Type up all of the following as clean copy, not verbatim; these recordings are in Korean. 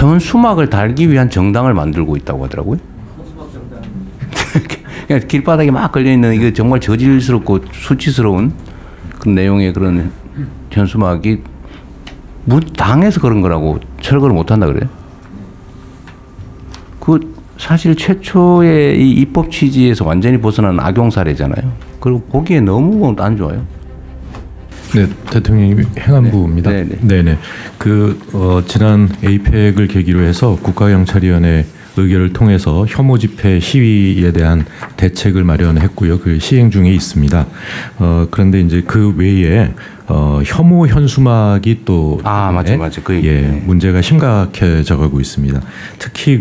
현수막을 달기 위한 정당을 만들고 있다고 하더라고요. 현수막 정당. 그냥 길바닥에 막 걸려있는 이게 정말 저질스럽고 수치스러운 그 내용의 그런 현수막이 당해서 그런 거라고 철거를 못한다 그래요. 그 사실 최초의 이 입법 취지에서 완전히 벗어난 악용 사례잖아요. 그리고 보기에 너무 안 좋아요. 네, 대통령님 행안부입니다. 네. 네네. 지난 에이펙을 계기로 해서 국가경찰위원회 의결을 통해서 혐오 집회 시위에 대한 대책을 마련했고요. 그 시행 중에 있습니다. 그런데 이제 그 외에 혐오 현수막이 또 맞아. 문제가 심각해져 가고 있습니다. 특히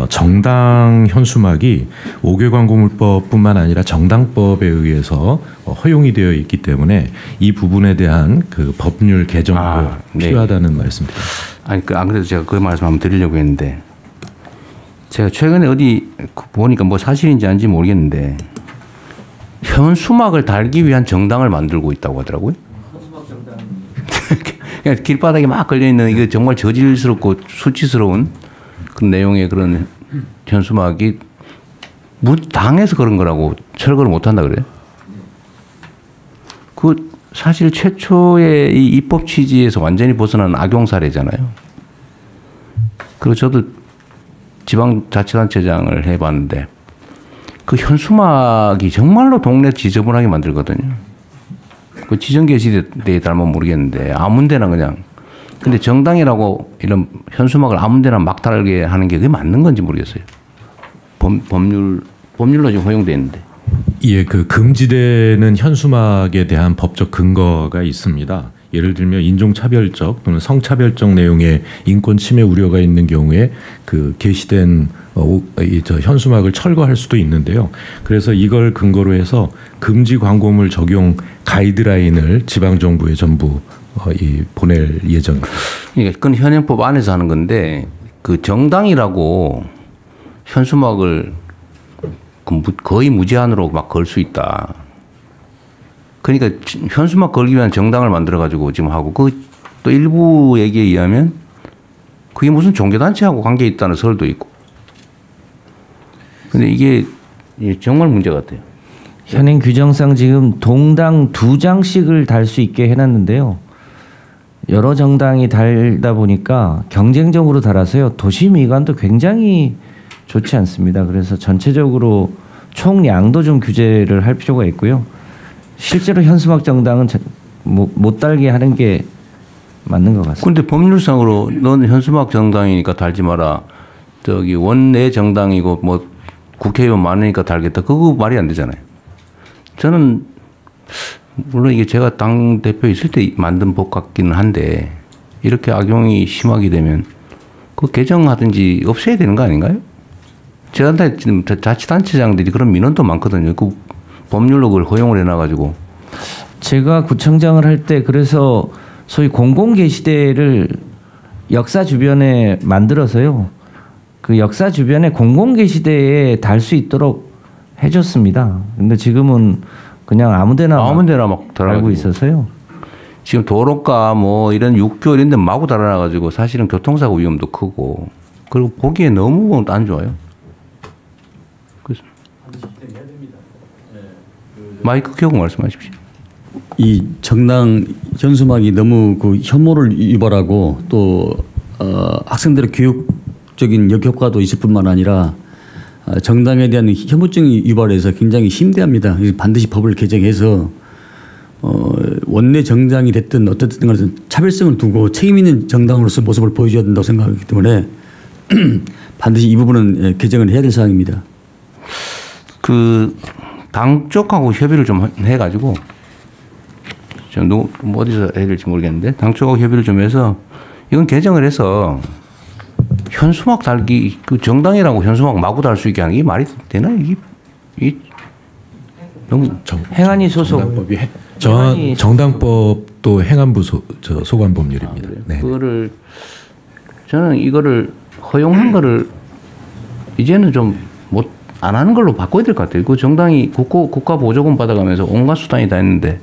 정당 현수막이 5개 광고물법뿐만 아니라 정당법에 의해서 허용이 되어 있기 때문에 이 부분에 대한 그 법률 개정도 필요하다는 말씀입니다. 아니 안 그래도 제가 그 말씀 한번 드리려고 했는데 제가 최근에 어디 보니까 뭐 사실인지 아닌지 모르겠는데 현수막을 달기 위한 정당을 만들고 있다고 하더라고요. 현수막 정당. 그냥 길바닥에 막 걸려있는 이게 정말 저질스럽고 수치스러운 그 내용의 그런 현수막이 당해서 그런 거라고 철거를 못한다 그래요. 그 사실 최초의 이 입법 취지에서 완전히 벗어난 악용 사례잖아요. 그리고 저도 지방자치단체장을 해봤는데 그 현수막이 정말로 동네 지저분하게 만들거든요. 그 지정 게시대에 닮으면 모르겠는데 아무 데나 그냥. 근데 정당이라고 이런 현수막을 아무 데나 막 달게 하는 게 그게 맞는 건지 모르겠어요. 법률로 지금 허용되어 있는데. 예, 그 금지되는 현수막에 대한 법적 근거가 있습니다. 예를 들면 인종차별적 또는 성차별적 내용의 인권 침해 우려가 있는 경우에 그 게시된 현수막을 철거할 수도 있는데요. 그래서 이걸 근거로 해서 금지 광고물 적용 가이드라인을 지방 정부에 전부 보낼 예정입니다. 그건 현행법 안에서 하는 건데 그 정당이라고 현수막을 거의 무제한으로 막 걸 수 있다. 그러니까 현수막 걸기 위한 정당을 만들어가지고 지금 하고 또 일부 얘기에 의하면 그게 무슨 종교단체하고 관계 있다는 설도 있고. 근데 이게 정말 문제 같아요. 현행 규정상 지금 동당 2장씩을 달 수 있게 해놨는데요. 여러 정당이 달다 보니까 경쟁적으로 달아서요. 도시 미관도 굉장히 좋지 않습니다. 그래서 전체적으로 총량도 좀 규제를 할 필요가 있고요. 실제로 현수막 정당은 못 달게 하는 게 맞는 것 같습니다. 그런데 법률상으로 넌 현수막 정당이니까 달지 마라. 저기 원내 정당이고 뭐 국회의원 많으니까 달겠다. 그거 말이 안 되잖아요. 저는 물론 이게 제가 당 대표 있을 때 만든 법 같기는 한데 이렇게 악용이 심하게 되면 그 개정하든지 없애야 되는 거 아닌가요? 제가 지금 자치단체장들이 그런 민원도 많거든요. 그 법률로 그걸 허용을 해놔가지고. 제가 구청장을 할 때 그래서 소위 공공게시대를 역사 주변에 만들어서요. 그 역사 주변에 공공게시대에 달 수 있도록 해줬습니다. 근데 지금은 그냥 아무데나 막 달고 있어서요. 지금 도로가 뭐 이런 육교 이런 데 마구 달아놔가지고 사실은 교통사고 위험도 크고 그리고 보기에 너무 안 좋아요. 그래서 마이크 켜고 말씀하십시오. 이 정당 현수막이 너무 그 혐오를 유발하고 또 학생들의 교육적인 역효과도 있을 뿐만 아니라 정당에 대한 혐오증이 유발해서 굉장히 심대합니다. 반드시 법을 개정해서 원내 정당이 됐든 어떻든 간에 차별성을 두고 책임 있는 정당으로서 모습을 보여줘야 된다고 생각하기 때문에 반드시 이 부분은 개정을 해야 될 사항입니다. 그 당 쪽하고 협의를 좀 해가지고 좀 어디서 해야 될지 모르겠는데 당 쪽하고 협의를 좀 해서 이건 개정을 해서 현수막 달기 그 정당이라고 현수막 마구 달 수 있게 하는 게 말이 되나 이게 너무 행안위 소속 정당법도 행안부 소관 법률입니다. 네. 그거를 저는 이거를 허용한 거를 이제는 좀 안 하는 걸로 바꿔야 될 것 같아요. 그 정당이 국가 보조금 받아가면서 온갖 수단이 다 있는데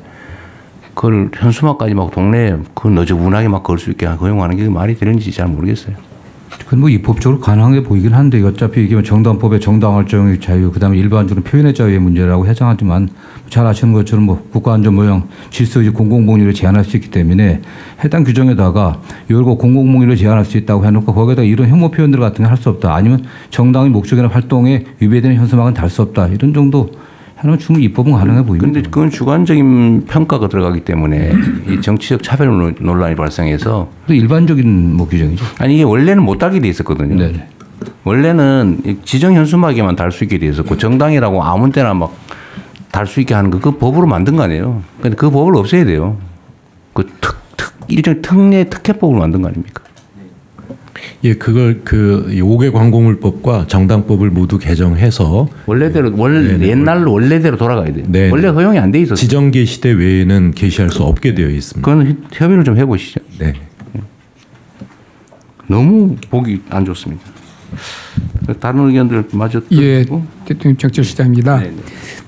그걸 현수막까지 막 동네에 그 너저분하게 막 걸 수 있게 허용하는 게 말이 되는지 잘 모르겠어요. 뭐 입법적으로 가능해 보이긴 한데 어차피 이게 정당법의 정당 활동의 자유, 그다음에 일반적으로 표현의 자유의 문제라고 해당하지만 잘 아시는 것처럼 뭐 국가안전 모형 질서유지 공공복리를 제한할 수 있기 때문에 해당 규정에다가 이걸 공공복리를 제한할 수 있다고 해놓고 거기에다 이런 혐오 표현들 같은 게 할 수 없다. 아니면 정당의 목적이나 활동에 위배되는 현수막은 달 수 없다. 이런 정도 하면 충분히 입법은 가능해 보입니다. 그런데 그건 주관적인 평가가 들어가기 때문에 이 정치적 차별 논란이 발생해서 일반적인 뭐 규정이죠. 아니 이게 원래는 못 달게 돼 있었거든요. 네네. 원래는 지정 현수막에만 달 수 있게 돼 있었고 정당이라고 아무 때나 막 달 수 있게 하는 거 그 법으로 만든 거 아니에요. 근데 그 법을 없애야 돼요. 그 일종의 특혜법을 만든 거 아닙니까? 예, 그걸 그 5개 광고물법과 정당법을 모두 개정해서 원래대로 옛날 원래대로 돌아가야 돼요. 네네. 원래 허용이 안 돼 있었어요. 지정 게시대 외에는 게시할 수 없게 되어 있습니다. 그건 협의를 좀 해보시죠. 네. 너무 보기 안 좋습니다. 다른 의견들 마저 예, 듣고. 대통령 정철시장입니다.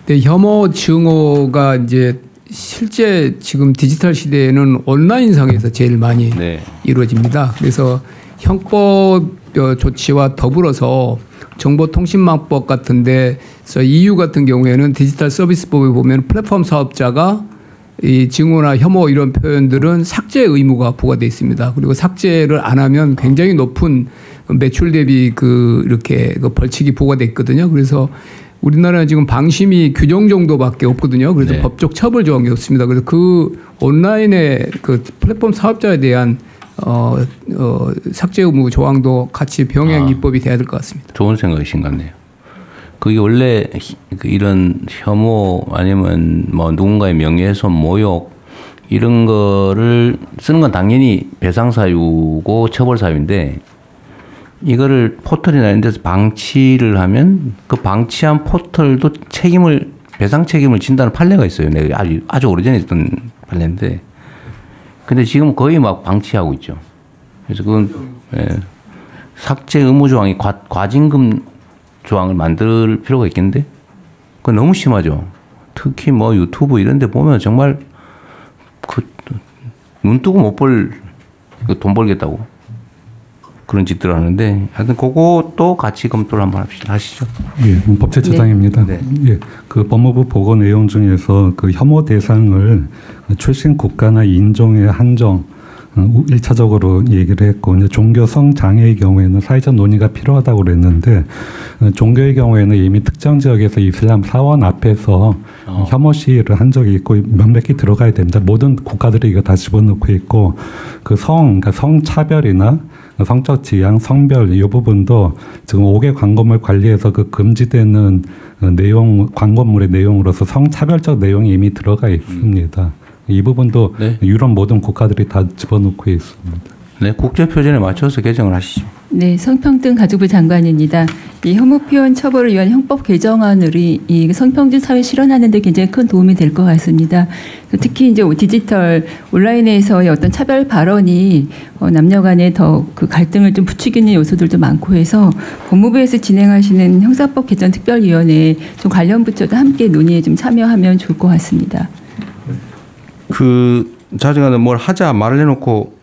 네, 혐오 증오가 이제 실제 지금 디지털 시대에는 온라인상에서 제일 많이 네. 이루어집니다. 그래서 형법 조치와 더불어서 정보통신망법 같은데서 EU 같은 경우에는 디지털 서비스법에 보면 플랫폼 사업자가 이 증오나 혐오 이런 표현들은 삭제 의무가 부과되어 있습니다. 그리고 삭제를 안 하면 굉장히 높은 매출 대비 이렇게 벌칙이 부과되어 있거든요. 그래서 우리나라는 지금 방심이 규정 정도밖에 없거든요. 그래서 네. 법적 처벌 조항이 없습니다. 그래서 그 온라인의 그 플랫폼 사업자에 대한 삭제 의무 조항도 같이 병행 입법이 돼야 될 것 같습니다. 좋은 생각이신 것 같네요. 그게 원래 이런 혐오 아니면 뭐 누군가의 명예훼손, 모욕 이런 거를 쓰는 건 당연히 배상사유고 처벌사유인데 이거를 포털이나 이런 데서 방치를 하면 그 방치한 포털도 배상 책임을 진다는 판례가 있어요. 내가 아주 오래전에 있던 판례인데 근데 지금 거의 막 방치하고 있죠. 그래서 그건 삭제 의무 조항이 과징금 조항을 만들 필요가 있겠는데 그건 너무 심하죠. 특히 뭐 유튜브 이런 데 보면 정말 눈 뜨고 못 볼 돈 벌겠다고 그런 짓들을 하는데 하여튼 그것도 같이 검토를 한번 하시죠. 예, 법제처장입니다. 네. 예, 그 법무부 보고 내용 중에서 그 혐오 대상을 출신 국가나 인종의 한정 1차적으로 얘기를 했고 이제 종교성 장애의 경우에는 사회적 논의가 필요하다고 그랬는데 종교의 경우에는 이미 특정 지역에서 이슬람 사원 앞에서 혐오 시위를 한 적이 있고 명백히 들어가야 됩니다. 모든 국가들이 이거 다 집어넣고 있고 그러니까 성차별이나 성적 지향, 성별 이 부분도 지금 5개 광고물 관리에서 그 금지되는 내용 광고물의 내용으로서 성차별적 내용이 이미 들어가 있습니다. 이 부분도 네. 유럽 모든 국가들이 다 집어넣고 있습니다. 네, 국제 표준에 맞춰서 개정을 하시죠. 네, 성평등 가족부 장관입니다. 이 혐오 표현 처벌을 위한 형법 개정안이 이 성평등 사회 실현하는 데 굉장히 큰 도움이 될 것 같습니다. 특히 이제 디지털 온라인에서의 어떤 차별 발언이 남녀 간의 더 그 갈등을 좀 부추기는 요소들도 많고 해서 법무부에서 진행하시는 형사법 개정 특별위원회에 좀 관련 부처도 함께 논의에 좀 참여하면 좋을 것 같습니다. 자중간에 뭘 하자 말을 해놓고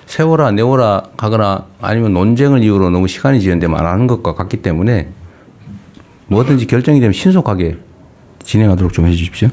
세워라 내워라 하거나 아니면 논쟁을 이유로 너무 시간이 지연되면 안 하는 것과 같기 때문에 뭐든지 결정이 되면 신속하게 진행하도록 좀 해주십시오.